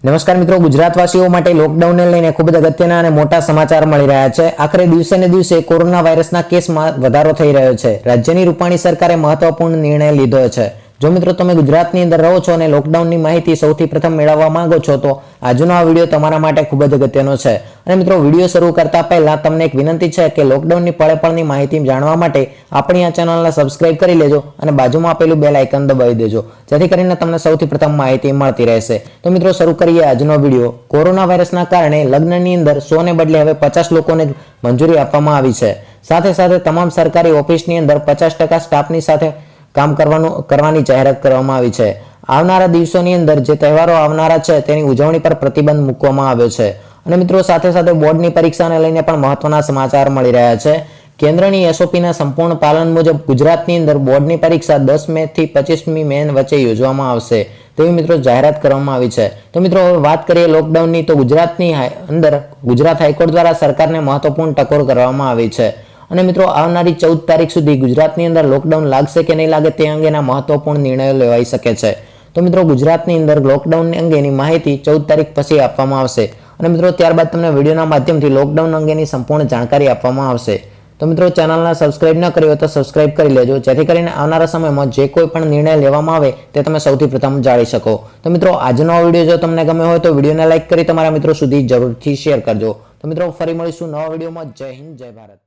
નમસ્કાર મિત્રો, ગુજરાતવાસીઓ માટે લોકડાઉનને લઈને ખૂબ જ અગત્યના અને મોટા સમાચાર મળી રહ્યા છે। આખરે દિવસે ને દિવસે કોરોના વાયરસના કેસમાં વધારો થઈ રહ્યો છે। રાજ્યની રૂપાણી સરકારે મહત્વપૂર્ણ નિર્ણય લીધો છે। જો મિત્રો તમે ગુજરાતની અંદર રહો છો અને લોકડાઉનની માહિતી સૌથી પ્રથમ મેળવવા માંગો છો તો આજનો આ વિડીયો તમારા માટે ખૂબ જ અગત્યનો છે। અને મિત્રો વિડીયો શરૂ કરતા પહેલા તમને એક વિનંતી છે કે લોકડાઉનની પળે પળની માહિતી જાણવા માટે આપણી આ ચેનલને સબસ્ક્રાઇબ કરી લેજો અને બાજુમાં આપેલું બેલ આઇકન દબાવી દેજો, જેથી કરીને તમને સૌથી પ્રથમ માહિતી મળતી રહેશે। તો મિત્રો શરૂ કરીએ આજનો વિડીયો। કોરોના વાયરસના કારણે લગ્નની અંદર 100 ને બદલે હવે 50 લોકોને મંજૂરી આપવામાં આવી છે। સાથે સાથે તમામ સરકારી ઓફિસની અંદર 50% સ્ટાફની સાથે કામ કરવાની જાહેરાત કરવામાં આવી છે। આવનારા દિવસોની અંદર જે તહેવારો આવનારા છે તેની ઉજવણી પર પ્રતિબંધ મૂકવામાં આવ્યો છે। અને મિત્રો સાથે સાથે બોર્ડની પરીક્ષાને લઈને પણ મહત્વના સમાચાર મળી રહ્યા છે। કેન્દ્રની એસઓપીના સંપૂર્ણ પાલન મુજબ ગુજરાતની અંદર બોર્ડની પરીક્ષા 10 મે થી 25મી મે વચ્ચે યોજવામાં આવશે તેવી મિત્રો જાહેરાત કરવામાં આવી છે। તો મિત્રો હવે વાત કરીએ લોકડાઉનની, તો ગુજરાતની અંદર ગુજરાત હાઈકોર્ટ દ્વારા સરકારને મહત્વપૂર્ણ ટકોર કરવામાં આવી છે। અને મિત્રો આવનારી 14 તારીખ સુધી ગુજરાતની અંદર લોકડાઉન લાગશે કે નહીં લાગે તે અંગેના મહત્વપૂર્ણ નિર્ણયો લેવાઈ શકે છે। તો મિત્રો ગુજરાતની અંદર લોકડાઉન અંગેની માહિતી 14 તારીખ પછી આપવામાં આવશે અને મિત્રો ત્યારબાદ તમને વિડીયોના માધ્યમથી લોકડાઉન અંગેની સંપૂર્ણ જાણકારી આપવામાં આવશે। તો મિત્રો ચેનલને સબસ્ક્રાઇબ ન કરી હોય તો સબસ્ક્રાઇબ કરી લેજો, જેથી કરીને આવનારા સમયમાં જે કોઈ પણ નિર્ણય લેવામાં આવે તે તમે સૌથી પ્રથમ જાણી શકો। તો મિત્રો આજનો આ વિડીયો જો તમને ગમ્યો હોય તો વિડીયોને લાઇક કરી તમારા મિત્રો સુધી જરૂરથી શેર કરજો। તો મિત્રો ફરી મળીશું નવા વિડીયોમાં। જય હિન્દ, જય ભારત।